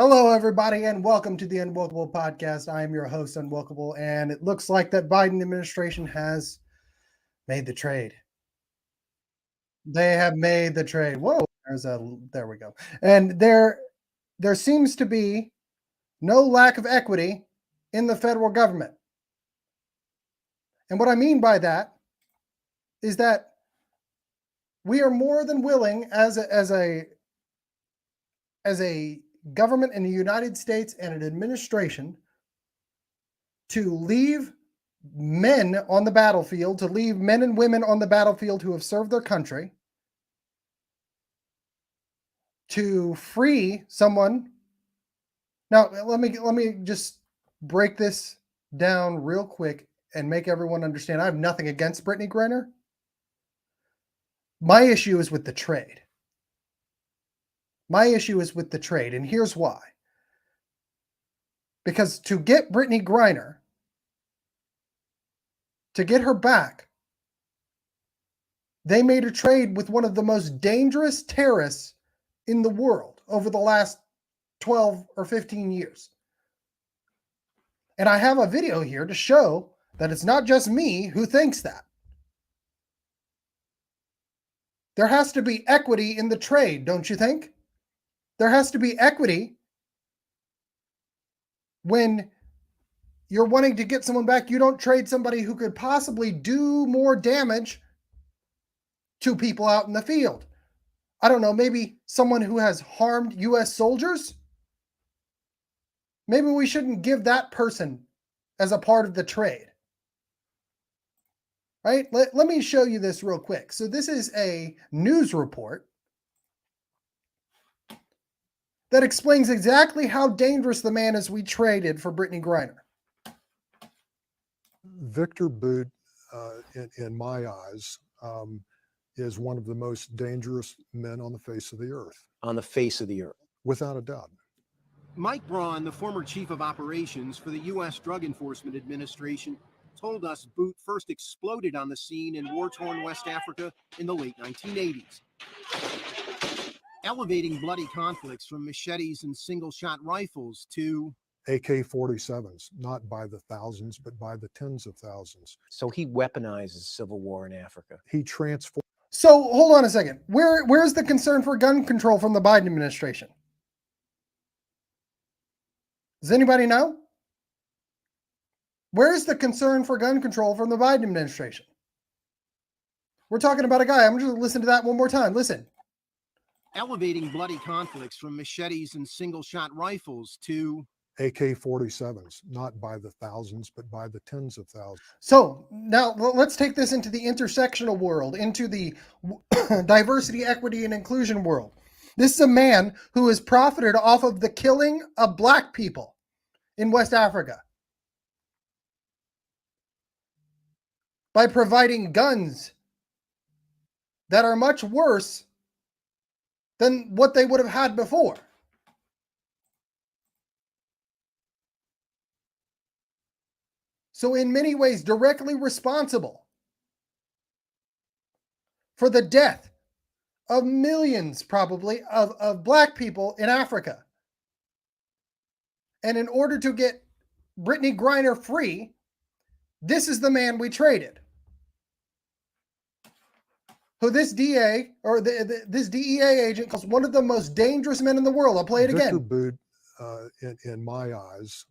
Hello, everybody, and welcome to the UnWokable podcast. I am your host, UnWokable, and it looks like that Biden administration has made the trade. They have made the trade. Whoa, there we go. And there seems to be no lack of equity in the federal government. And what I mean by that is that we are more than willing as a government in the United States and an administration to leave men on the battlefield, to leave men and women on the battlefield who have served their country, to free someone. Now, let me just break this down real quick and make everyone understand. I have nothing against Brittney Griner. My issue is with the trade. My issue is with the trade, and here's why. Because to get Brittney Griner, to get her back, they made a trade with one of the most dangerous terrorists in the world over the last 12 or 15 years. And I have a video here to show that it's not just me who thinks that. There has to be equity in the trade, don't you think? There has to be equity when you're wanting to get someone back. You don't trade somebody who could possibly do more damage to people out in the field. I don't know, maybe someone who has harmed U.S. soldiers? Maybe we shouldn't give that person as a part of the trade. Right? Let me show you this real quick. So this is a news report that explains exactly how dangerous the man is we traded for Brittney Griner. Victor Boot, in my eyes, is one of the most dangerous men on the face of the earth. On the face of the earth. Without a doubt. Mike Braun, the former chief of operations for the U.S. Drug Enforcement Administration, told us Boot first exploded on the scene in war-torn West Africa in the late 1980s. Elevating bloody conflicts from machetes and single-shot rifles to AK-47s, not by the thousands, but by the tens of thousands. So he weaponizes civil war in Africa. He transformed. So hold on a second. Where's the concern for gun control from the Biden administration? Does anybody know? Where's the concern for gun control from the Biden administration? We're talking about a guy. I'm just going to listen to that one more time. Listen. Elevating bloody conflicts from machetes and single-shot rifles to AK-47s, not by the thousands, but by the tens of thousands. So now let's take this into the intersectional world, into the diversity, equity, and inclusion world. This is a man who has profited off of the killing of black people in West Africa by providing guns that are much worse than what they would have had before. So in many ways, directly responsible for the death of millions, probably, of black people in Africa. And in order to get Brittney Griner free, this is the man we traded. Who this DA, or this DEA agent, calls one of the most dangerous men in the world. I'll play it again. Victor Boot, in my eyes,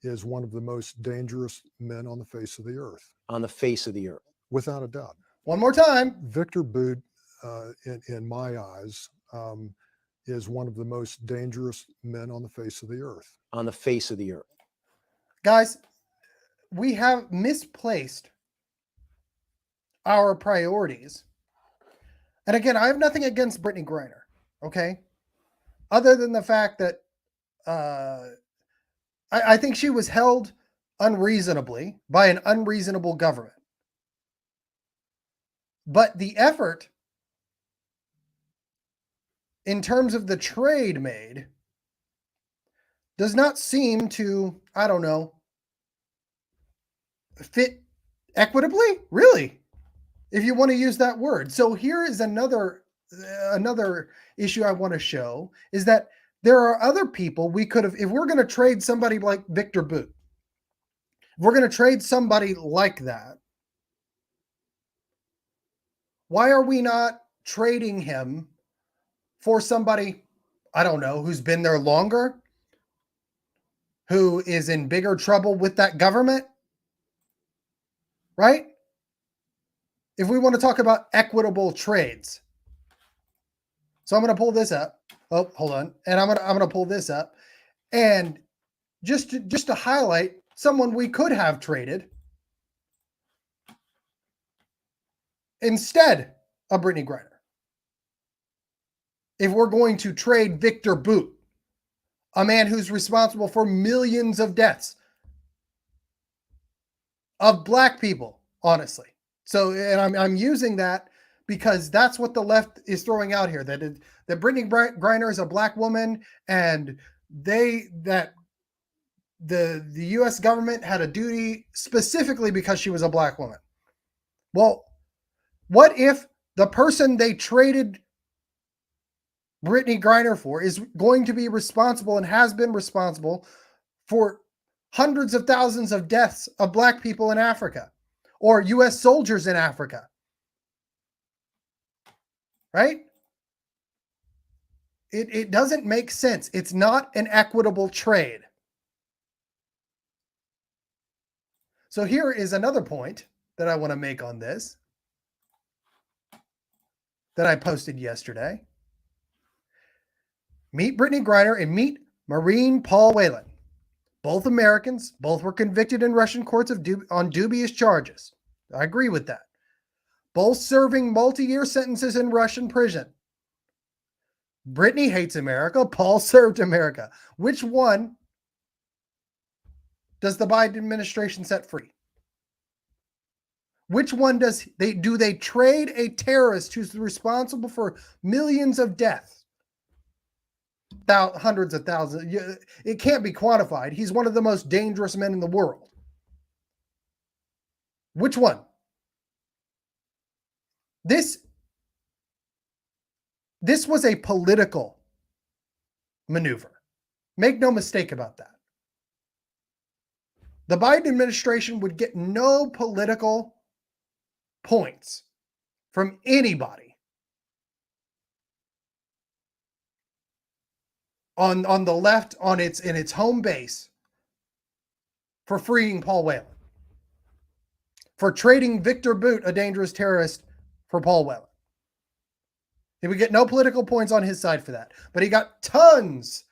is one of the most dangerous men on the face of the earth. On the face of the earth. Without a doubt. One more time. Victor Boot, in my eyes, is one of the most dangerous men on the face of the earth. On the face of the earth. Guys, we have misplaced our priorities. And again, I have nothing against Brittney Griner, okay? Other than the fact that I think she was held unreasonably by an unreasonable government. But the effort in terms of the trade made does not seem to, I don't know, fit equitably, really, if you want to use that word. So here is another issue I want to show, is that there are other people we could have, if we're going to trade somebody like Victor Boot, if we're going to trade somebody like that, why are we not trading him for somebody, I don't know, who's been there longer, who is in bigger trouble with that government, right? If we want to talk about equitable trades. So I'm going to pull this up. Oh, hold on. And I'm going to pull this up. And just to highlight someone we could have traded instead of Brittney Griner. If we're going to trade Victor Boot, a man who's responsible for millions of deaths of Black people, honestly. So, and I'm using that because that's what the left is throwing out here, that Brittney Griner is a Black woman, and the U.S. government had a duty specifically because she was a Black woman. Well, what if the person they traded Brittney Griner for is going to be responsible and has been responsible for hundreds of thousands of deaths of Black people in Africa or U.S. soldiers in Africa? Right? It doesn't make sense. It's not an equitable trade. So here is another point that I want to make on this that I posted yesterday. Meet Brittney Griner and meet Marine Paul Whelan. Both Americans, both were convicted in Russian courts on dubious charges. I agree with that. Both serving multi-year sentences in Russian prison. Brittney hates America. Paul served America. Which one does the Biden administration set free? Which one do they trade a terrorist who's responsible for millions of deaths? Hundreds of thousands. It can't be quantified. He's one of the most dangerous men in the world. Which one? This was a political maneuver. Make no mistake about that. The Biden administration would get no political points from anybody on the left in its home base for freeing Paul Whelan, for trading Victor Boot, a dangerous terrorist, for Paul Whelan. He would get no political points on his side for that, but he got tons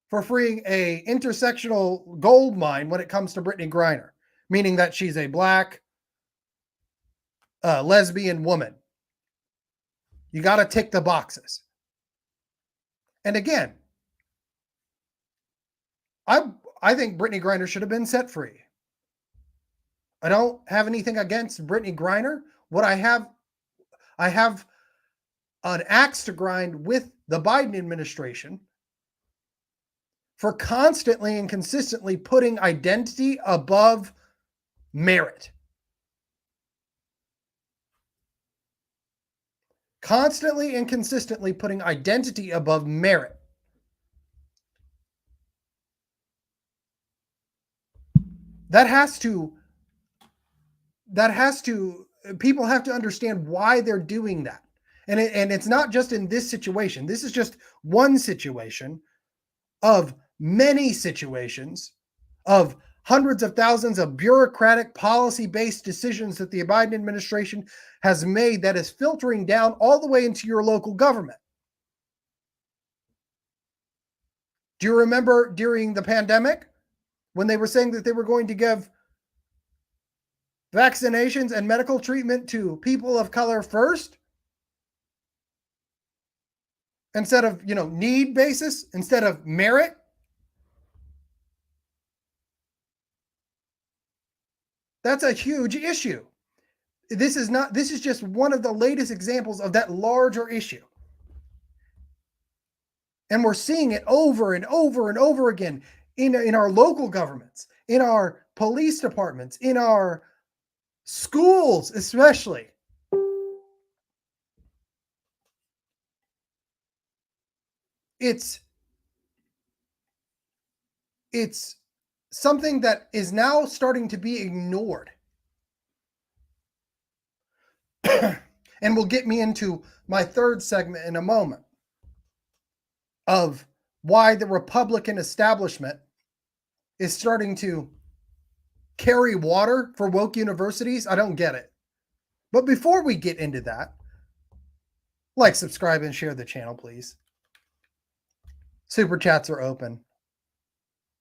for freeing a intersectional gold mine when it comes to Brittney Griner, meaning that she's a Black lesbian woman. You got to tick the boxes. And again, I think Brittney Griner should have been set free. I don't have anything against Brittney Griner. What I have an axe to grind with the Biden administration for constantly and consistently putting identity above merit. Constantly and consistently putting identity above merit. People have to understand why they're doing that. And it's not just in this situation. This is just one situation of many situations of hundreds of thousands of bureaucratic policy-based decisions that the Biden administration has made that is filtering down all the way into your local government. Do you remember during the pandemic when they were saying that they were going to give vaccinations and medical treatment to people of color first? Instead of, need basis, instead of merit? That's a huge issue. This is just one of the latest examples of that larger issue. And we're seeing it over and over and over again in our local governments, in our police departments, in our schools, especially. It's it's something that is now starting to be ignored. And will get me into my third segment in a moment of why the Republican establishment is starting to carry water for woke universities. I don't get it. But before we get into that, like, subscribe, and share the channel, please. Super chats are open.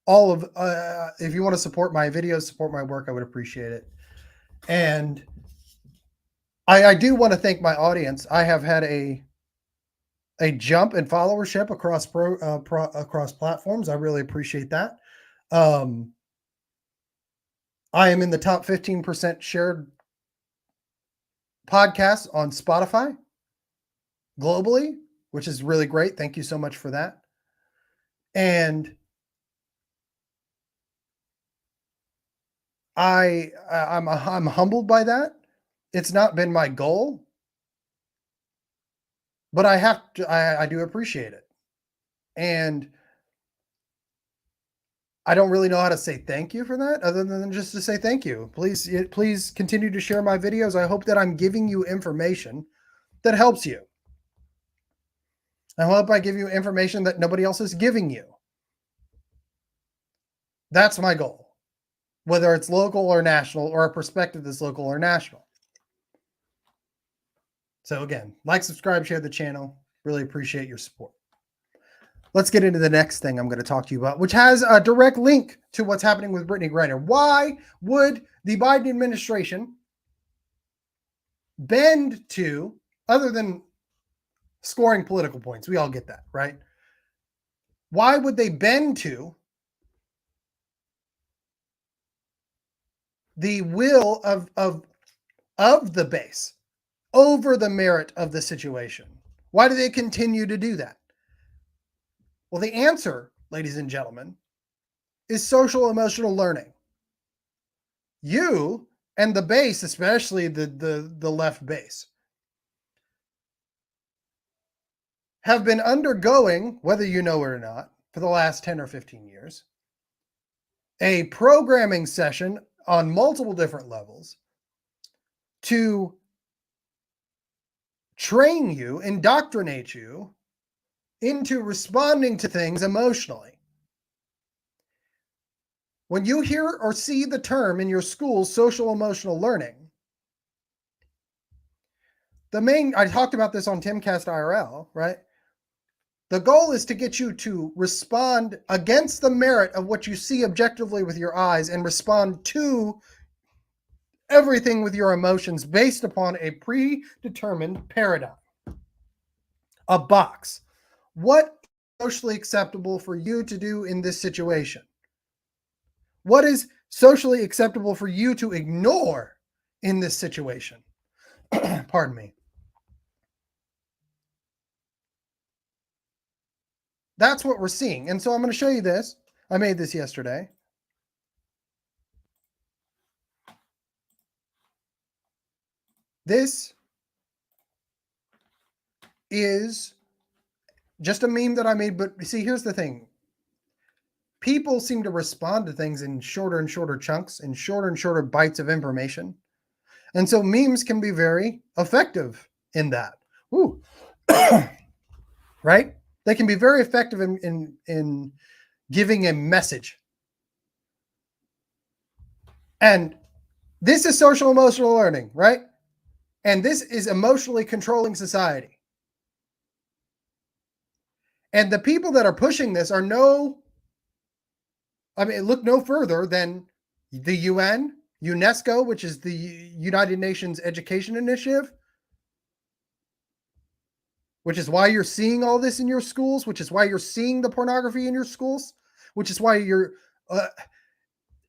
All of, if you want to support my videos, support my work, I would appreciate it. And I do want to thank my audience. I have had a jump in followership across platforms. I really appreciate that. I am in the top 15% shared podcasts on Spotify globally, which is really great. Thank you so much for that. And I'm humbled by that. It's not been my goal, but I do appreciate it. And I don't really know how to say thank you for that other than just to say thank you. Please continue to share my videos. I hope that I'm giving you information that helps you. I hope I give you information that nobody else is giving you. That's my goal, whether it's local or national, or a perspective that's local or national. So again, like, subscribe, share the channel. Really appreciate your support. Let's get into the next thing I'm going to talk to you about, which has a direct link to what's happening with Brittney Griner. Why would the Biden administration bend to, other than scoring political points? We all get that, right? Why would they bend to the will of the base over the merit of the situation? Why do they continue to do that? Well, the answer, ladies and gentlemen, is social emotional learning. You and the base, especially the left base, have been undergoing, whether you know it or not, for the last 10 or 15 years, a programming session on multiple different levels to train you, indoctrinate you into responding to things emotionally. When you hear or see the term in your school, social emotional learning, I talked about this on Timcast IRL, right? The goal is to get you to respond against the merit of what you see objectively with your eyes and respond to everything with your emotions based upon a predetermined paradigm, a box. What is socially acceptable for you to do in this situation? What is socially acceptable for you to ignore in this situation? Pardon me. That's what we're seeing. And so I'm going to show you this. I made this yesterday. This is just a meme that I made, but see, here's the thing. People seem to respond to things in shorter and shorter chunks and shorter bites of information. And so memes can be very effective in that. Ooh. Right? They can be very effective in giving a message. And this is social emotional learning, right? And this is emotionally controlling society. And the people that are pushing this are look no further than the UN, UNESCO, which is the United Nations Education Initiative, which is why you're seeing all this in your schools, which is why you're seeing the pornography in your schools, which is why you're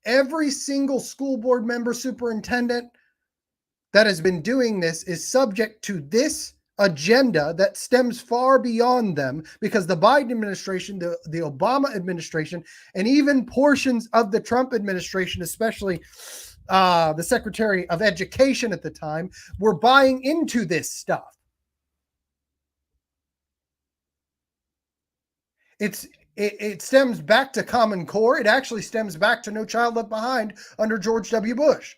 every single school board member, superintendent that has been doing this is subject to this agenda that stems far beyond them, because the Biden administration, the Obama administration, and even portions of the Trump administration, especially the Secretary of Education at the time, were buying into this stuff. It's it stems back to Common Core. It actually stems back to No Child Left Behind under George W. Bush,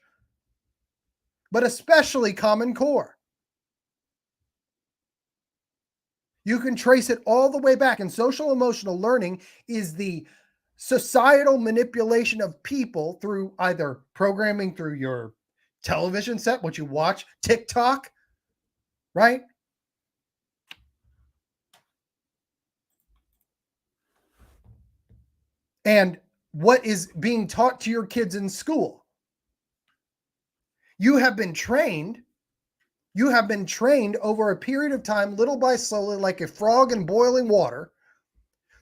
but especially Common Core. You can trace it all the way back, and social emotional learning is the societal manipulation of people through either programming through your television set, what you watch, TikTok, right? And what is being taught to your kids in school. You have been trained over a period of time, little by slowly, like a frog in boiling water,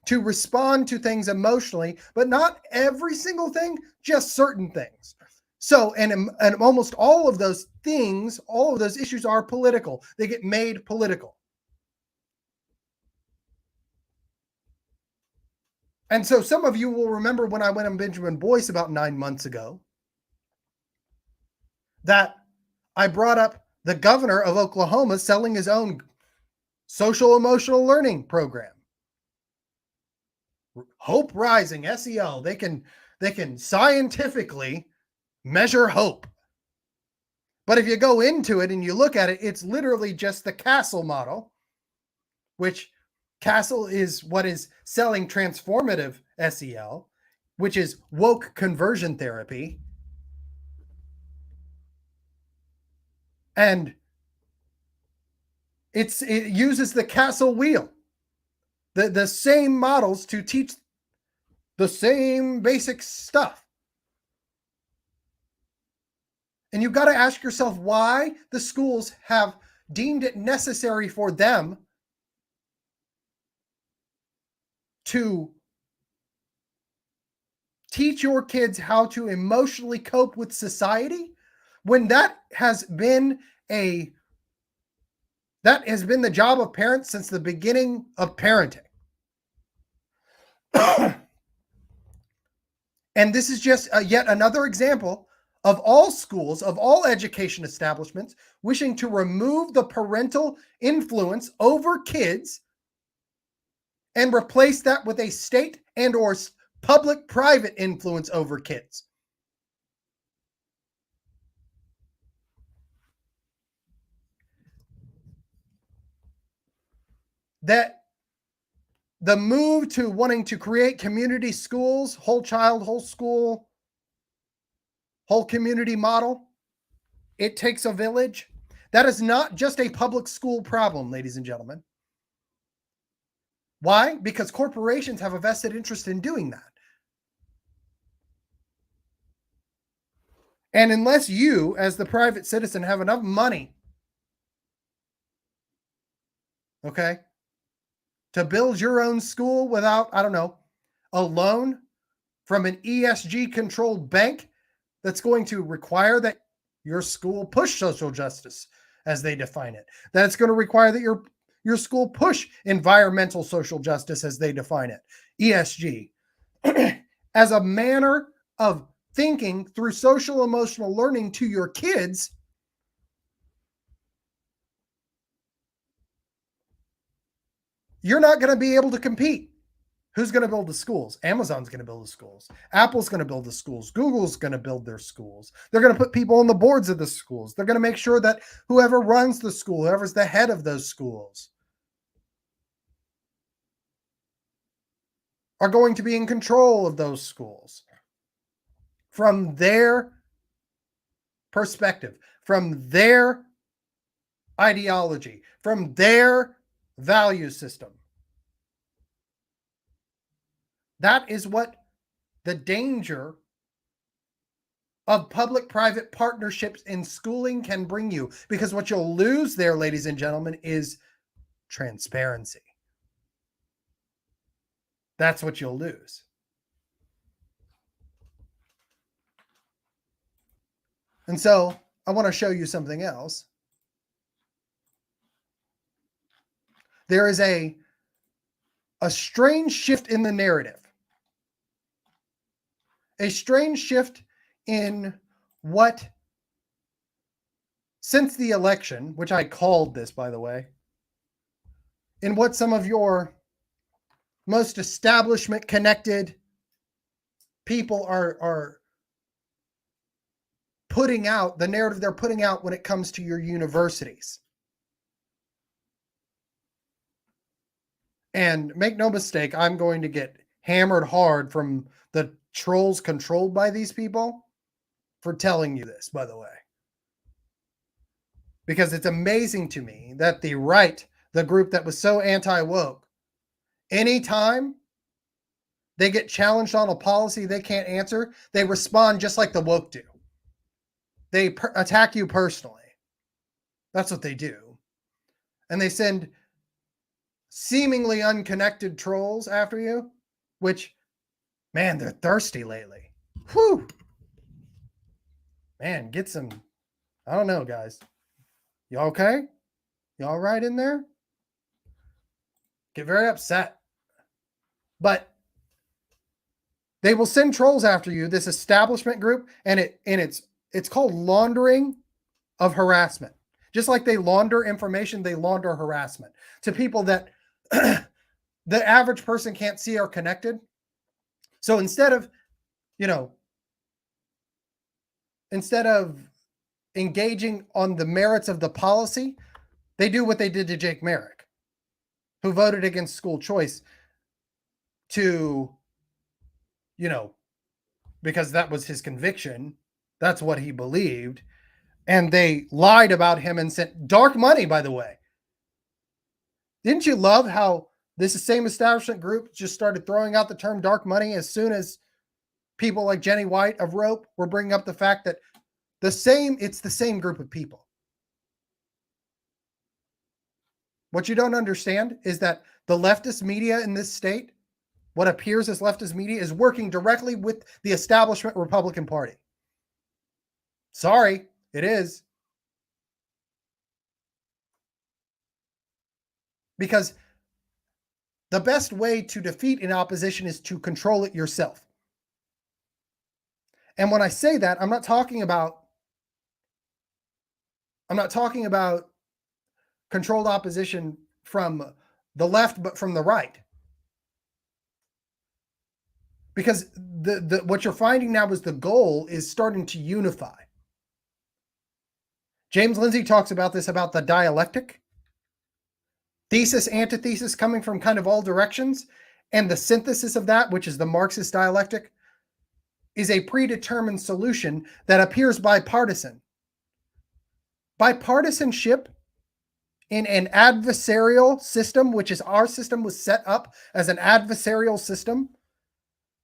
to respond to things emotionally, but not every single thing, just certain things. So, and almost all of those things, all of those issues are political. They get made political. And so some of you will remember when I went on Benjamin Boyce about 9 months ago, that I brought up the governor of Oklahoma selling his own social emotional learning program. Hope Rising, SEL, they can scientifically measure hope. But if you go into it and you look at it, it's literally just the Castle model, which Castle is what is selling transformative SEL, which is woke conversion therapy. And it uses the Castle wheel, the same models to teach the same basic stuff. And you've got to ask yourself why the schools have deemed it necessary for them to teach your kids how to emotionally cope with society, when that has been the job of parents since the beginning of parenting. And this is just yet another example of all schools, of all education establishments, wishing to remove the parental influence over kids and replace that with a state and or public-private influence over kids. That the move to wanting to create community schools, whole child, whole school, whole community model, it takes a village. That is not just a public school problem, ladies and gentlemen. Why? Because corporations have a vested interest in doing that. And unless you, as the private citizen, have enough money, okay, to build your own school without, I don't know, a loan from an ESG-controlled bank that's going to require that your school push social justice as they define it, that it's going to require that your school push environmental social justice as they define it, ESG, as a manner of thinking through social emotional learning to your kids, you're not going to be able to compete. Who's going to build the schools? Amazon's going to build the schools. Apple's going to build the schools. Google's going to build their schools. They're going to put people on the boards of the schools. They're going to make sure that whoever runs the school, whoever's the head of those schools, are going to be in control of those schools from their perspective, from their ideology, from their value system. That is what the danger of public-private partnerships in schooling can bring you. Because what you'll lose there, ladies and gentlemen, is transparency. That's what you'll lose. And so I want to show you something else. There is a strange shift in the narrative. A strange shift in what, since the election, which I called this, by the way, in what some of your most establishment connected people are putting out, the narrative they're putting out when it comes to your universities. And make no mistake, I'm going to get hammered hard from the trolls controlled by these people for telling you this, by the way. Because it's amazing to me that the right, the group that was so anti-woke, anytime they get challenged on a policy they can't answer, they respond just like the woke do. They attack you personally. That's what they do. And they send seemingly unconnected trolls after you, which, man, they're thirsty lately. Whew. Man, get some, I don't know, guys. You okay? You all right in there? Get very upset. But they will send trolls after you, this establishment group, and it's called laundering of harassment. Just like they launder information, they launder harassment to people that the average person can't see are connected. So instead of engaging on the merits of the policy, they do what they did to Jake Merrick, who voted against school choice because that was his conviction. That's what he believed. And they lied about him and sent dark money, by the way. Didn't you love how this same establishment group just started throwing out the term dark money as soon as people like Jenny White of Rope were bringing up the fact that it's the same group of people. What you don't understand is that the leftist media in this state, what appears as leftist media, is working directly with the establishment Republican Party. Sorry, it is. Because the best way to defeat an opposition is to control it yourself. And when I say that, I'm not talking about controlled opposition from the left, but from the right. Because what you're finding now is the goal is starting to unify. James Lindsay talks about this, about the dialectic. Thesis, antithesis coming from kind of all directions. And the synthesis of that, which is the Marxist dialectic, is a predetermined solution that appears bipartisan. Bipartisanship in an adversarial system, which is our system, was set up as an adversarial system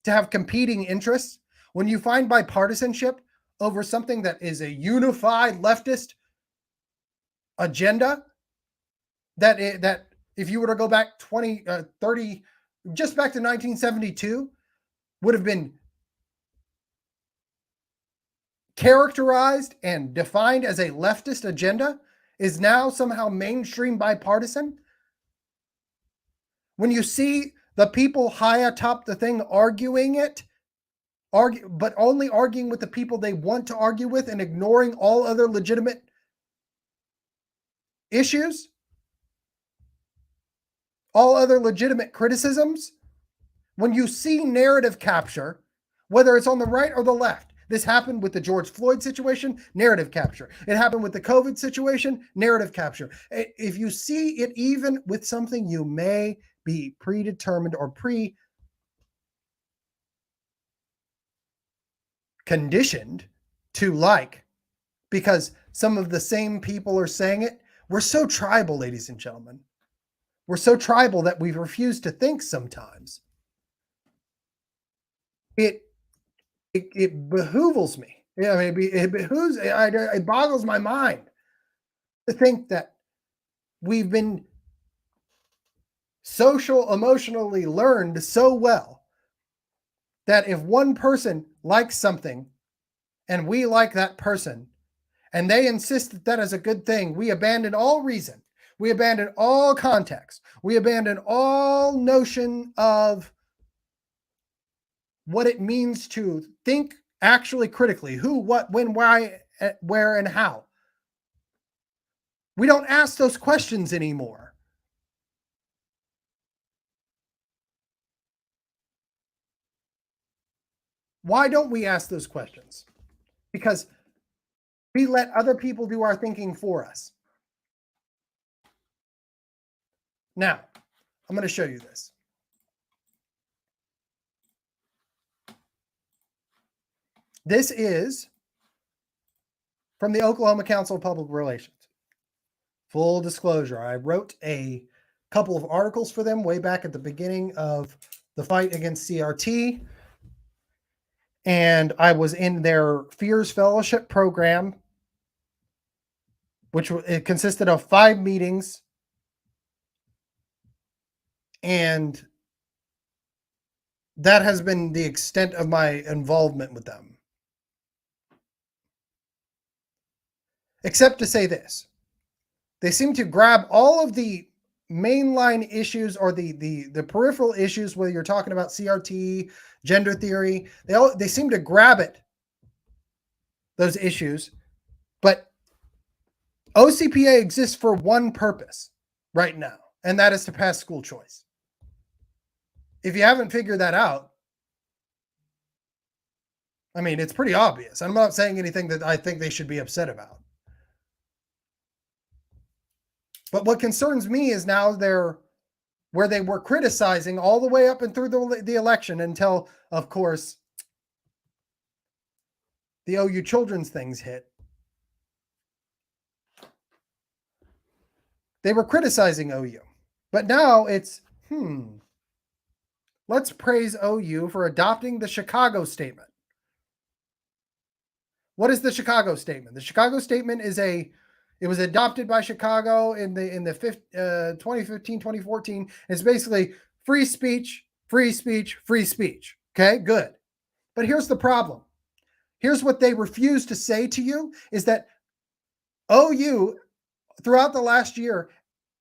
to have competing interests. When you find bipartisanship over something that is a unified leftist agenda, that if you were to go back 20, 30, just back to 1972, would have been characterized and defined as a leftist agenda, is now somehow mainstream bipartisan. When you see the people high atop the thing arguing it, but only arguing with the people they want to argue with and ignoring all other legitimate issues, all other legitimate criticisms, when you see narrative capture, whether it's on the right or the left. This happened with the George Floyd situation, narrative capture. It happened with the COVID situation, narrative capture. If you see it even with something you may be predetermined or conditioned to like, because some of the same people are saying it. We're so tribal, ladies and gentlemen. We're so tribal that we refuse to think sometimes. It behooves me. Yeah, maybe it behooves. It boggles my mind to think that we've been emotionally learned so well that if one person likes something and we like that person and they insist that that is a good thing, we abandon all reason. We abandon all context. We abandon all notion of what it means to think actually critically. Who, what, when, why, where, and how. We don't ask those questions anymore. Why don't we ask those questions? Because we let other people do our thinking for us. Now, I'm going to show you this. This is from the Oklahoma Council of Public Relations. Full disclosure, I wrote a couple of articles for them way back at the beginning of the fight against CRT. And I was in their Fears Fellowship program, which it consisted of 5 meetings. And that has been the extent of my involvement with them. Except to say this. They seem to grab all of the mainline issues or the peripheral issues, whether you're talking about CRT, gender theory. They seem to grab it, those issues. But OCPA exists for one purpose right now, and that is to pass school choice. If you haven't figured that out, I mean, it's pretty obvious. I'm not saying anything that I think they should be upset about. But what concerns me is now where they were criticizing all the way up and through the election until, of course, the OU children's things hit. They were criticizing OU. But now it's, let's praise OU for adopting the Chicago Statement. What is the Chicago Statement? The Chicago Statement it was adopted by Chicago in the 2015, 2014. It's basically free speech, free speech, free speech. Okay, good. But here's the problem. Here's what they refuse to say to you is that OU, throughout the last year,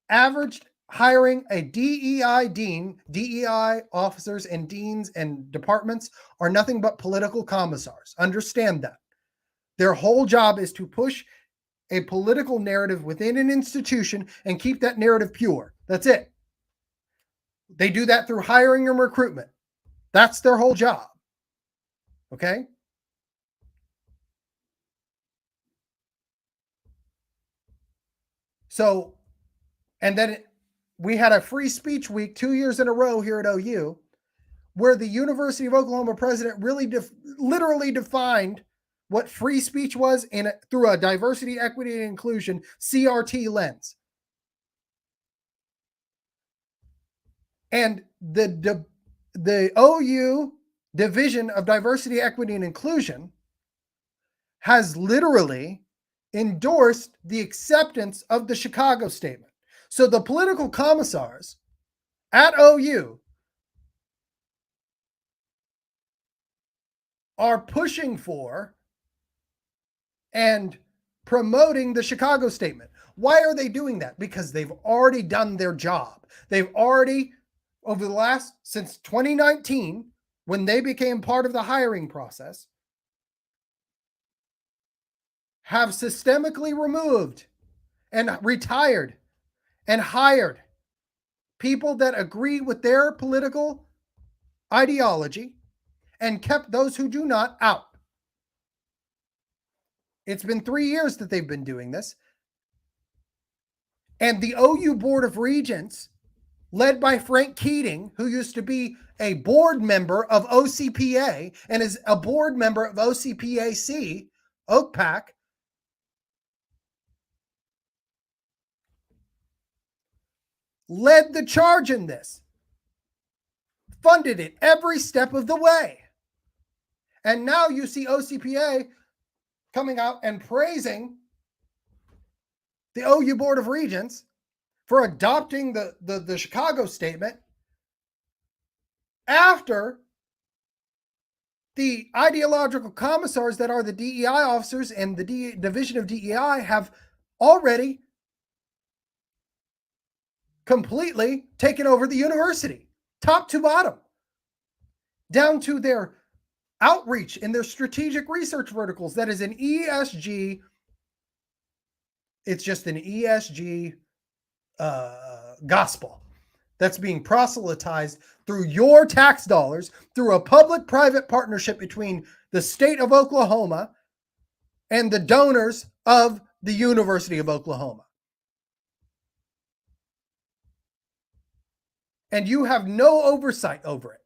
averaged hiring a DEI dean. DEI officers and deans and departments are nothing but political commissars. Understand that. Their whole job is to push a political narrative within an institution and keep that narrative pure. That's it. They do that through hiring and recruitment. That's their whole job. Okay? So, and then we had a free speech week 2 years in a row here at OU, where the University of Oklahoma president really literally defined what free speech was through a diversity, equity, and inclusion CRT lens. And the OU Division of Diversity, Equity, and Inclusion has literally endorsed the acceptance of the Chicago Statement. So the political commissars at OU are pushing for and promoting the Chicago Statement. Why are they doing that? Because they've already done their job. They've already, since 2019, when they became part of the hiring process, have systemically removed and retired and hired people that agree with their political ideology and kept those who do not out. It's been 3 years that they've been doing this. And the OU Board of Regents, led by Frank Keating, who used to be a board member of OCPA and is a board member of OCPAC, OCPAC, led the charge in this, funded it every step of the way. And now you see OCPA coming out and praising the OU Board of Regents for adopting the Chicago Statement after the ideological commissars that are the DEI officers and the Division of DEI have already completely taken over the university, top to bottom, down to their outreach in their strategic research verticals. That is an ESG. It's just an ESG gospel that's being proselytized through your tax dollars, through a public-private partnership between the state of Oklahoma and the donors of the University of Oklahoma. And you have no oversight over it.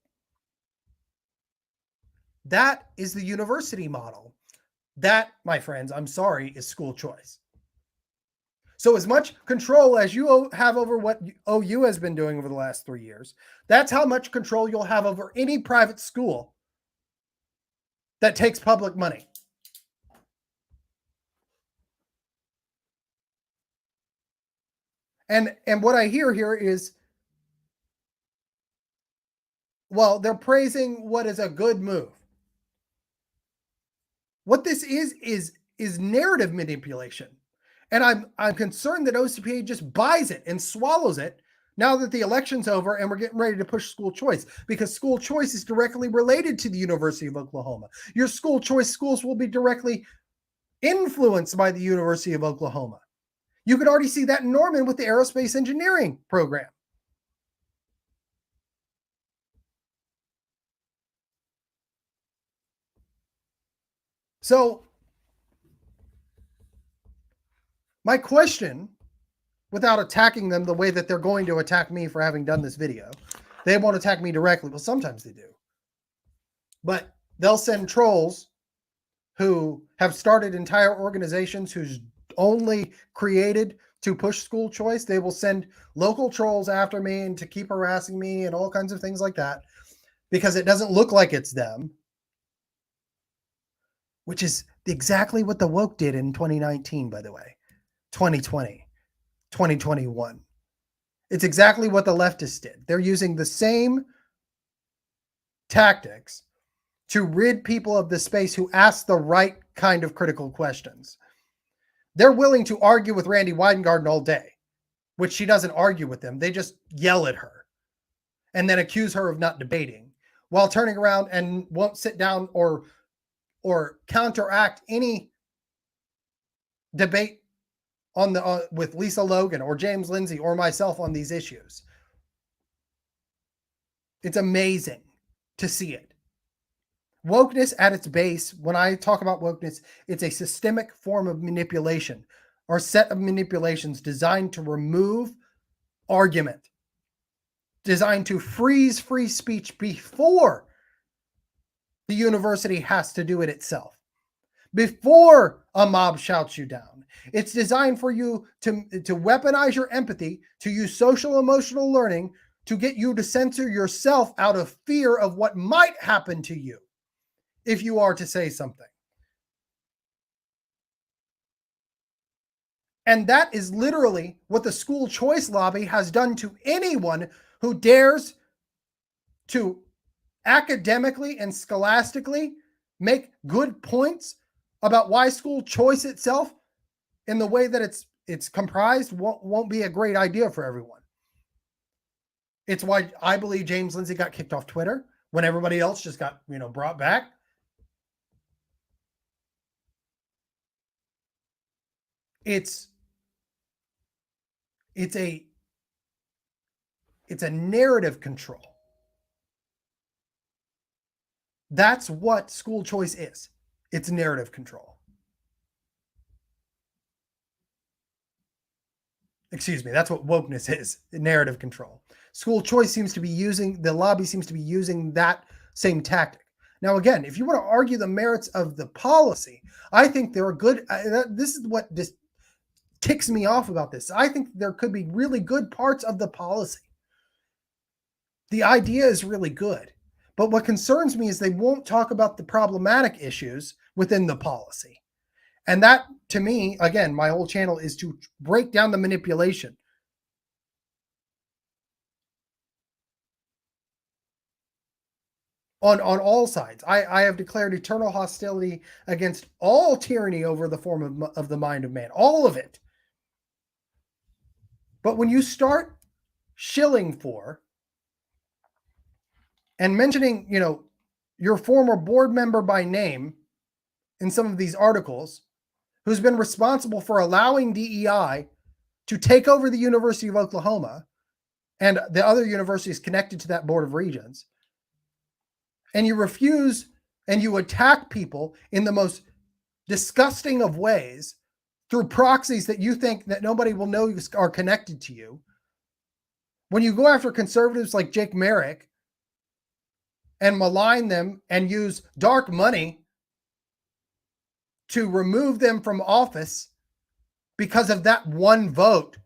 That is the university model. That, my friends, I'm sorry, is school choice. So as much control as you have over what OU has been doing over the last 3 years, that's how much control you'll have over any private school that takes public money. And what I hear here is, well, they're praising what is a good move. What this is narrative manipulation. And I'm concerned that OCPA just buys it and swallows it now that the election's over and we're getting ready to push school choice, because school choice is directly related to the University of Oklahoma. Your school choice schools will be directly influenced by the University of Oklahoma. You could already see that in Norman with the aerospace engineering program. So my question, without attacking them the way that they're going to attack me for having done this video, they won't attack me directly. Well, sometimes they do. But they'll send trolls who have started entire organizations who's only created to push school choice. They will send local trolls after me and to keep harassing me and all kinds of things like that, because it doesn't look like it's them, which is exactly what the woke did in 2019, by the way, 2020, 2021. It's exactly what the leftists did. They're using the same tactics to rid people of the space who ask the right kind of critical questions. They're willing to argue with Randy Weingarten all day, which she doesn't argue with them. They just yell at her and then accuse her of not debating, while turning around and won't sit down or counteract any debate on the with Lisa Logan or James Lindsay or myself on these issues. It's amazing to see it. Wokeness at its base, when I talk about wokeness, it's a systemic form of manipulation or set of manipulations designed to remove argument, designed to freeze free speech before the university has to do it itself, before a mob shouts you down. It's designed for you to weaponize your empathy, to use social emotional learning to get you to censor yourself out of fear of what might happen to you if you are to say something. And that is literally what the school choice lobby has done to anyone who dares to academically and scholastically make good points about why school choice itself, in the way that it's comprised, won't be a great idea for everyone. It's why I believe James Lindsay got kicked off Twitter when everybody else just got, brought back. It's a narrative control. That's what school choice is. It's narrative control. Excuse me, that's what wokeness is, narrative control. School choice seems to be using, the lobby seems to be using that same tactic. Now, again, if you want to argue the merits of the policy, I think there are good, this is what just ticks me off about this. I think there could be really good parts of the policy. The idea is really good. But what concerns me is they won't talk about the problematic issues within the policy. And that, to me, again, my whole channel is to break down the manipulation. On all sides. I have declared eternal hostility against all tyranny over the form of the mind of man. All of it. But when you start shilling for and mentioning, your former board member by name in some of these articles, who's been responsible for allowing DEI to take over the University of Oklahoma, and the other university is connected to that board of regents, and you refuse and you attack people in the most disgusting of ways through proxies that you think that nobody will know are connected to you, when you go after conservatives like Jake Merrick and malign them and use dark money to remove them from office because of that one vote,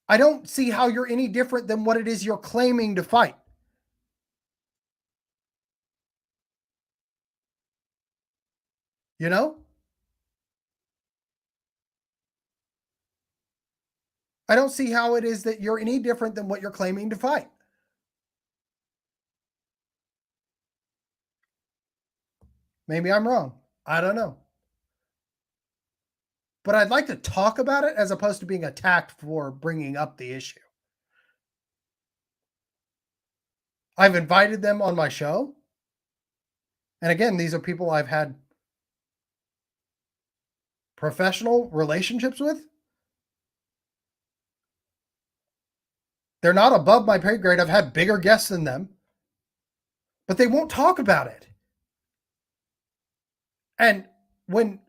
I don't see how you're any different than what it is you're claiming to fight. You know? I don't see how it is that you're any different than what you're claiming to fight. Maybe I'm wrong. I don't know. But I'd like to talk about it as opposed to being attacked for bringing up the issue. I've invited them on my show. And again, these are people I've had professional relationships with. They're not above my pay grade. I've had bigger guests than them, but they won't talk about it. And when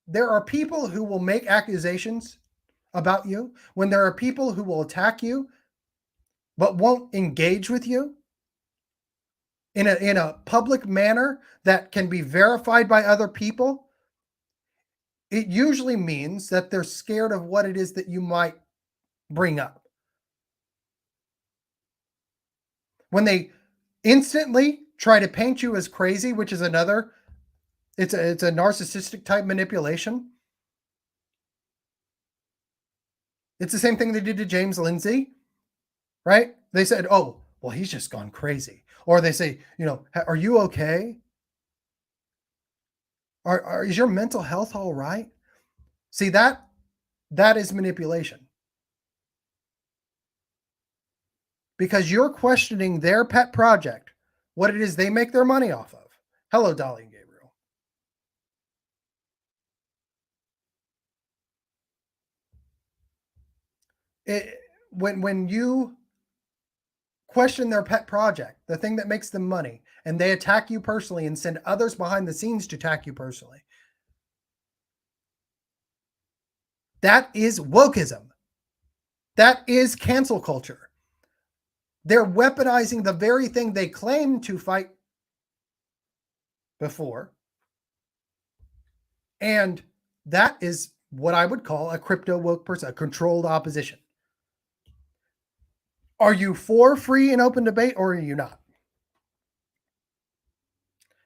there are people who will make accusations about you, when there are people who will attack you, but won't engage with you in a public manner that can be verified by other people, it usually means that they're scared of what it is that you might bring up. When they instantly try to paint you as crazy, which is another, it's a narcissistic type manipulation. It's the same thing they did to James Lindsay, right? They said, oh, well, he's just gone crazy. Or they say, are you okay? Is your mental health all right? See, that is manipulation. Because you're questioning their pet project, what it is they make their money off of. Hello, Dolly and Gabriel. When you question their pet project, the thing that makes them money, and they attack you personally and send others behind the scenes to attack you personally, that is wokeism. That is cancel culture. They're weaponizing the very thing they claim to fight before. And that is what I would call a crypto woke person, a controlled opposition. Are you for free and open debate, or are you not?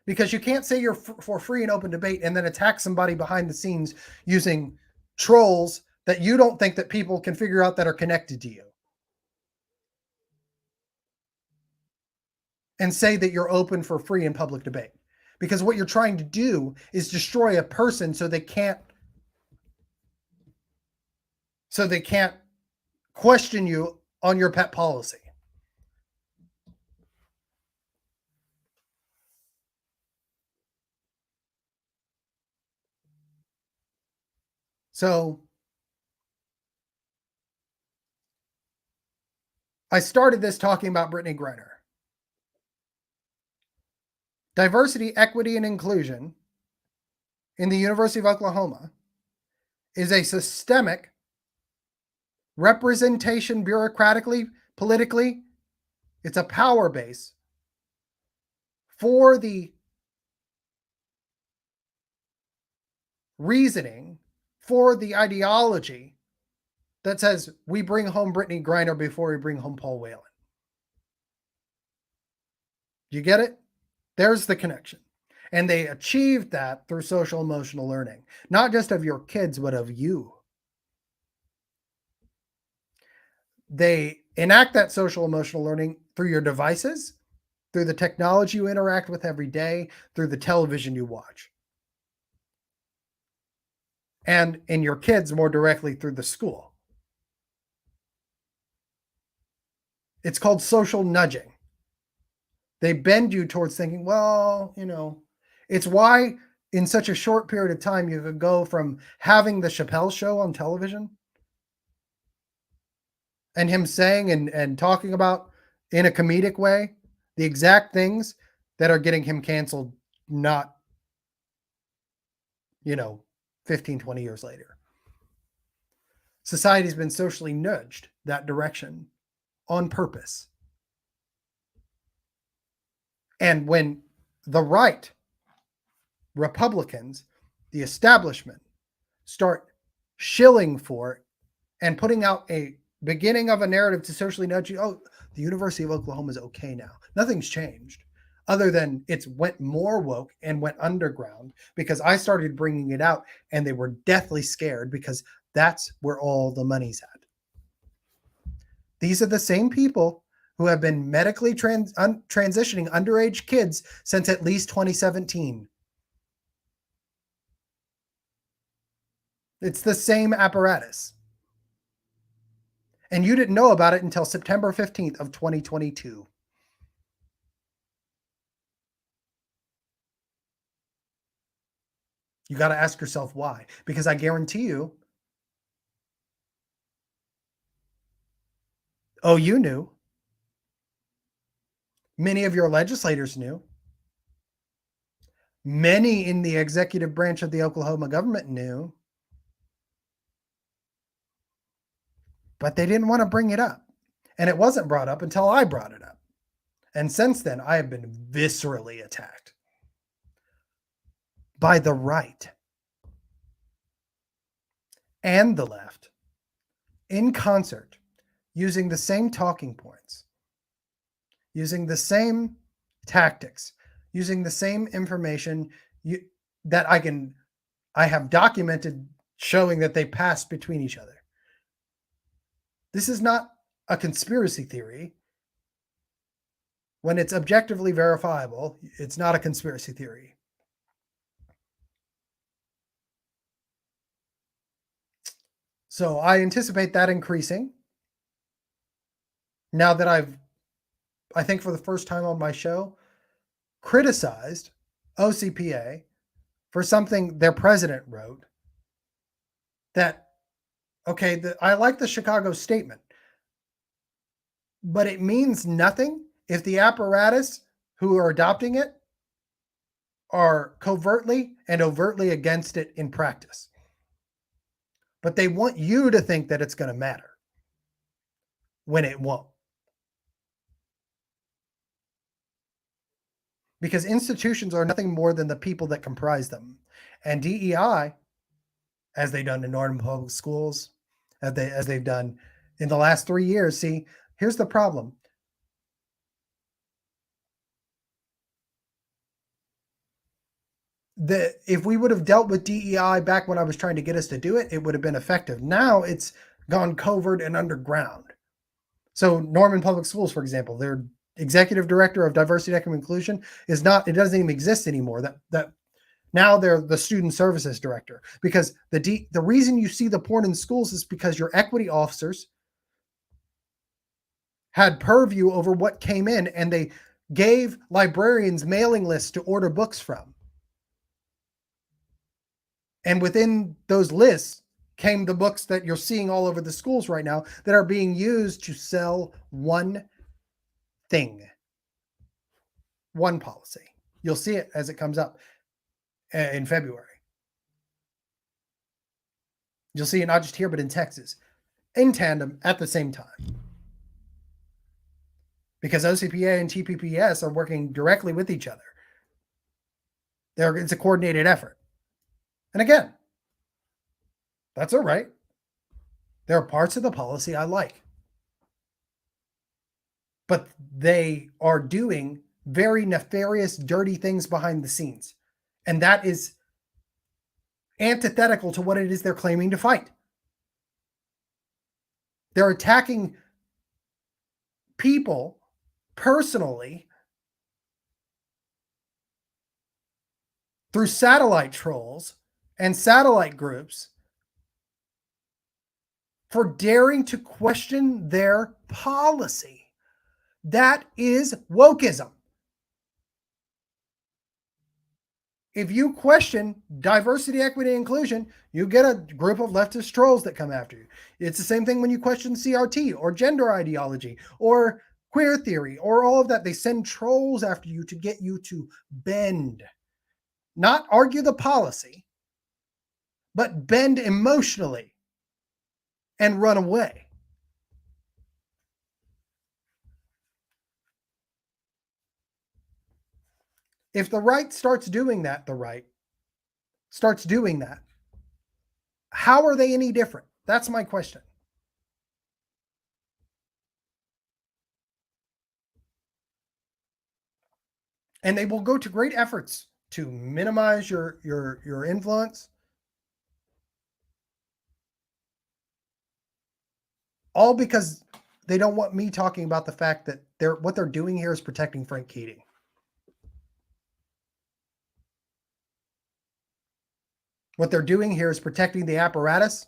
Because you can't say you're for free and open debate and then attack somebody behind the scenes using trolls that you don't think that people can figure out that are connected to you, and say that you're open for free and public debate. Because what you're trying to do is destroy a person so they can't question you on your pet policy. So I started this talking about Brittney Griner. Diversity, equity, and inclusion in the University of Oklahoma is a systemic representation, bureaucratically, politically. It's a power base for the reasoning, for the ideology that says we bring home Brittney Griner before we bring home Paul Whelan. You get it? There's the connection. And they achieved that through social emotional learning, not just of your kids, but of you. They enact that social emotional learning through your devices, through the technology you interact with every day, through the television you watch. And in your kids, more directly through the school. It's called social nudging. They bend you towards thinking, well, it's why in such a short period of time, you could go from having the Chappelle Show on television and him saying and talking about in a comedic way the exact things that are getting him canceled, not, 15, 20 years later. Society's been socially nudged that direction on purpose. And when the right, Republicans, the establishment, start shilling for it and putting out a beginning of a narrative to socially nudge you, oh, the University of Oklahoma is okay now. Nothing's changed other than it's went more woke and went underground because I started bringing it out and they were deathly scared because that's where all the money's at. These are the same people who have been medically transitioning underage kids since at least 2017. It's the same apparatus. And you didn't know about it until September 15th of 2022. You got to ask yourself why. Because I guarantee you, you knew. Many of your legislators knew. Many in the executive branch of the Oklahoma government knew. But they didn't want to bring it up. And it wasn't brought up until I brought it up. And since then, I have been viscerally attacked by the right and the left in concert, using the same talking points, using the same tactics, using the same information that I have documented showing that they pass between each other. This is not a conspiracy theory. When it's objectively verifiable, it's not a conspiracy theory. So I anticipate that increasing. Now that I think for the first time on my show, criticized OCPA for something their president wrote that, okay, I like the Chicago statement, but it means nothing if the apparatus who are adopting it are covertly and overtly against it in practice. But they want you to think that it's going to matter when it won't. Because institutions are nothing more than the people that comprise them. And DEI, as they've done in Northern Public Schools, as they've done in the last 3 years, see, here's the problem. If we would have dealt with DEI back when I was trying to get us to do it, it would have been effective. Now it's gone covert and underground. So Norman Public Schools, for example, their executive director of diversity, equity, and inclusion it doesn't even exist anymore. That now they're the student services director, because the reason you see the porn in schools is because your equity officers had purview over what came in, and they gave librarians mailing lists to order books from. And within those lists came the books that you're seeing all over the schools right now that are being used to sell one thing, one policy. You'll see it as it comes up in February. You'll see it not just here, but in Texas, in tandem at the same time. Because OCPA and TPPS are working directly with each other. It's a coordinated effort. And again, that's all right. There are parts of the policy I like. But they are doing very nefarious, dirty things behind the scenes. And that is antithetical to what it is they're claiming to fight. They're attacking people personally through satellite trolls and satellite groups for daring to question their policy. That is wokeism. If you question diversity, equity, inclusion, you get a group of leftist trolls that come after you. It's the same thing when you question CRT or gender ideology or queer theory or all of that. They send trolls after you to get you to bend, not argue the policy, but bend emotionally and run away. If the right starts doing that, how are they any different? That's my question. And they will go to great efforts to minimize your influence. All because they don't want me talking about the fact that what they're doing here is protecting Frank Keating. What they're doing here is protecting the apparatus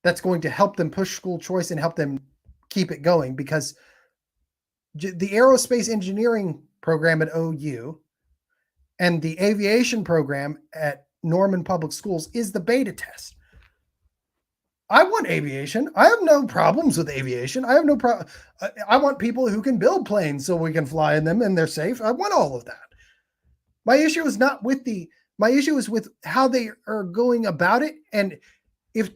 that's going to help them push school choice and help them keep it going, because the aerospace engineering program at OU and the aviation program at Norman Public Schools is the beta test. I want aviation. I have no problems with aviation. I have no problem. I want people who can build planes so we can fly in them and they're safe. I want all of that. My issue is not with my issue is with how they are going about it. And if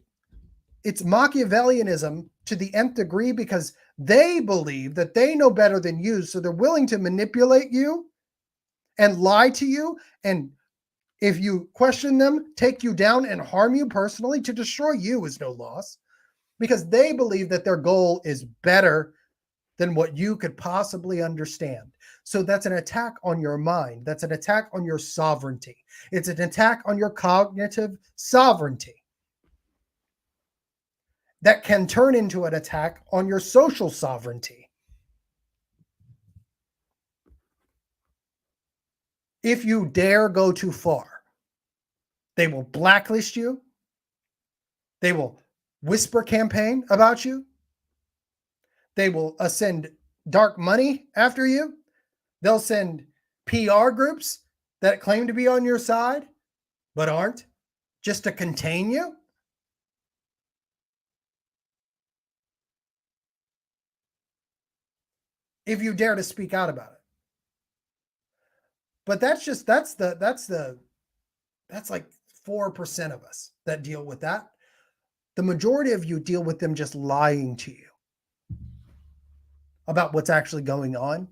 it's Machiavellianism to the nth degree, because they believe that they know better than you. So they're willing to manipulate you and lie to you. And if you question them, take you down and harm you personally. To destroy you is no loss, because they believe that their goal is better than what you could possibly understand. So that's an attack on your mind. That's an attack on your sovereignty. It's an attack on your cognitive sovereignty that can turn into an attack on your social sovereignty. If you dare go too far, they will blacklist you. They will whisper campaign about you. They will send dark money after you. They'll send PR groups that claim to be on your side, but aren't, just to contain you. If you dare to speak out about it. But that's like 4% of us that deal with that. The majority of you deal with them just lying to you about what's actually going on.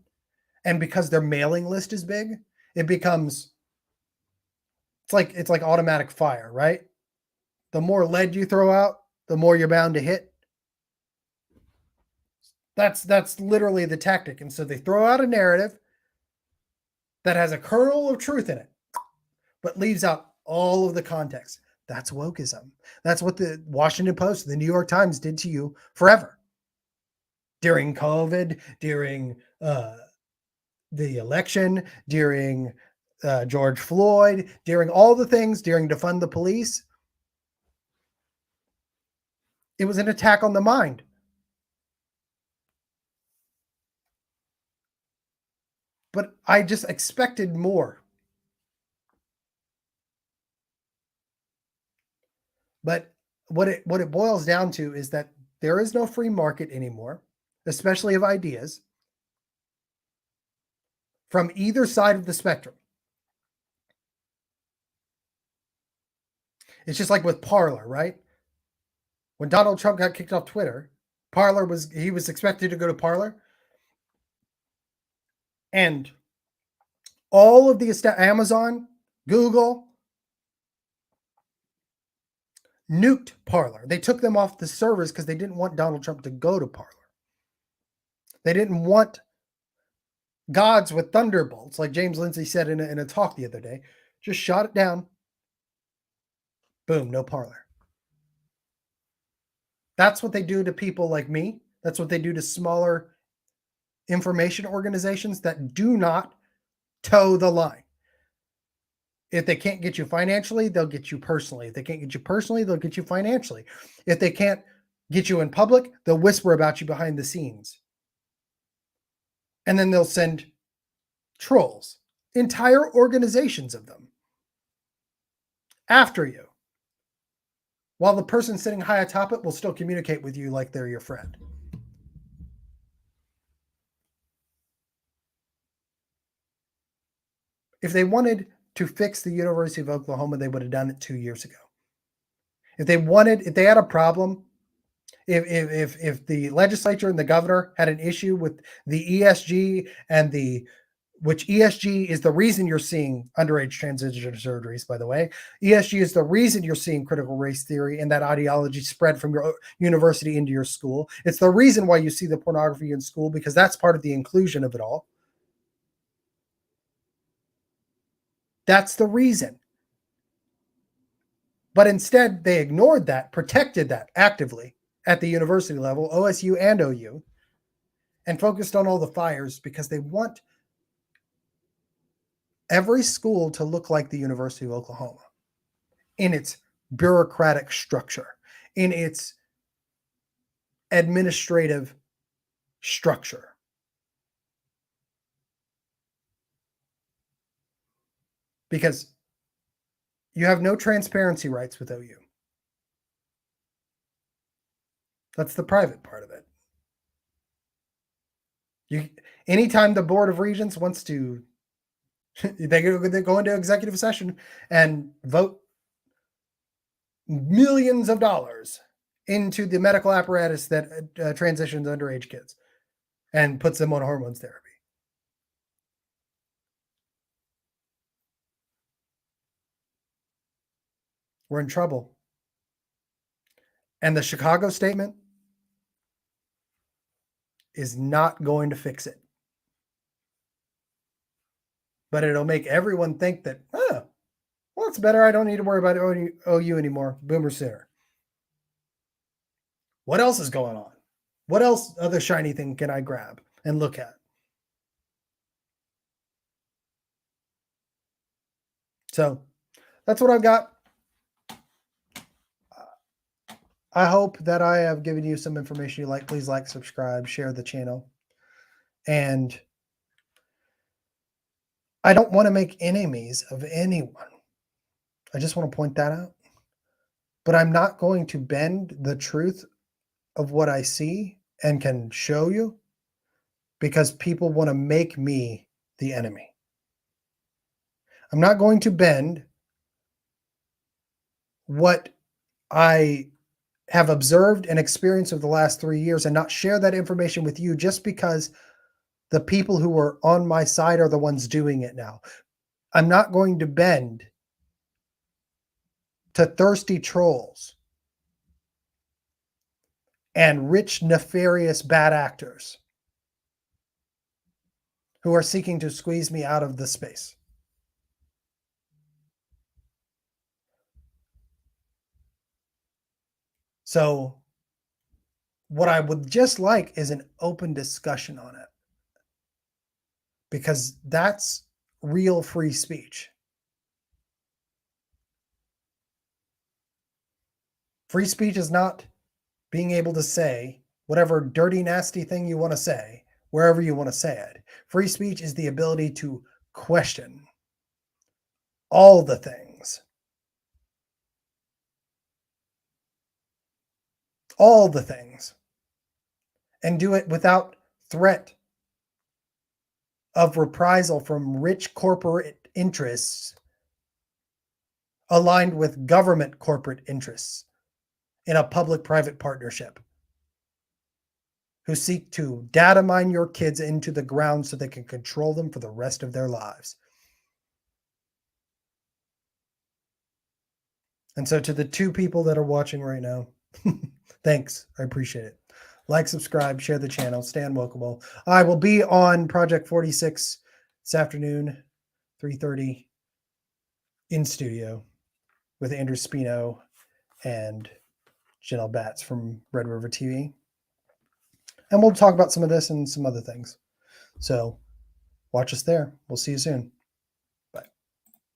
And because their mailing list is big, it becomes, it's like automatic fire, right? The more lead you throw out, the more you're bound to hit. That's literally the tactic. And so they throw out a narrative that has a kernel of truth in it, but leaves out all of the context. That's wokeism. That's what the Washington Post, the New York Times did to you forever. During COVID, during the election, during George Floyd, during all the things, during defund the police. It was an attack on the mind. But I just expected more. But what it boils down to is that there is no free market anymore, especially of ideas, from either side of the spectrum. It's just like with Parler, right? When Donald Trump got kicked off Twitter, he was expected to go to Parler. And all of the Amazon, Google, nuked Parler. They took them off the servers because they didn't want Donald Trump to go to Parler. They didn't want gods with thunderbolts, like James Lindsay said in a talk the other day. Just shot it down. Boom, no Parler. That's what they do to people like me. That's what they do to smaller information organizations that do not toe the line. If they can't get you financially, they'll get you personally. If they can't get you personally, they'll get you financially. If they can't get you in public, they'll whisper about you behind the scenes. And then they'll send trolls entire organizations of them after you, while the person sitting high atop it will still communicate with you like they're your friend. If they wanted to fix the University of Oklahoma, they would have done it 2 years ago. If they had a problem, if the legislature and the governor had an issue with the ESG and which ESG is the reason you're seeing underage transgender surgeries, by the way. ESG is the reason you're seeing critical race theory and that ideology spread from your university into your school. It's the reason why you see the pornography in school, because that's part of the inclusion of it all. That's the reason. But instead, they ignored that, protected that actively at the university level, OSU and OU, and focused on all the fires because they want every school to look like the University of Oklahoma in its bureaucratic structure, in its administrative structure. Because you have no transparency rights with OU. That's the private part of it. Anytime the Board of Regents wants to, they go into executive session and vote millions of dollars into the medical apparatus that transitions underage kids and puts them on hormones therapy. We're in trouble. And the Chicago statement is not going to fix it. But it'll make everyone think that, well, it's better. I don't need to worry about OU anymore. Boomer sooner. What else is going on? What else other shiny thing can I grab and look at? So that's what I've got. I hope that I have given you some information you like. Please like, subscribe, share the channel. And I don't want to make enemies of anyone. I just want to point that out. But I'm not going to bend the truth of what I see and can show you because people want to make me the enemy. I'm not going to bend what I have observed and experienced over the last 3 years and not share that information with you just because the people who are on my side are the ones doing it now. I'm not going to bend to thirsty trolls and rich, nefarious, bad actors who are seeking to squeeze me out of the space. So what I would just like is an open discussion on it, because that's real free speech. Free speech is not being able to say whatever dirty, nasty thing you want to say, wherever you want to say it. Free speech is the ability to question all the things. All the things. And do it without threat of reprisal from rich corporate interests aligned with government corporate interests in a public-private partnership who seek to data mine your kids into the ground so they can control them for the rest of their lives. And so to the 2 people that are watching right now, thanks. I appreciate it. Like, subscribe, share the channel, stay UnWokable. I will be on Project 46 this afternoon, 3:30 in studio with Andrew Spino and Janelle Batts from Red River TV. And we'll talk about some of this and some other things. So watch us there. We'll see you soon.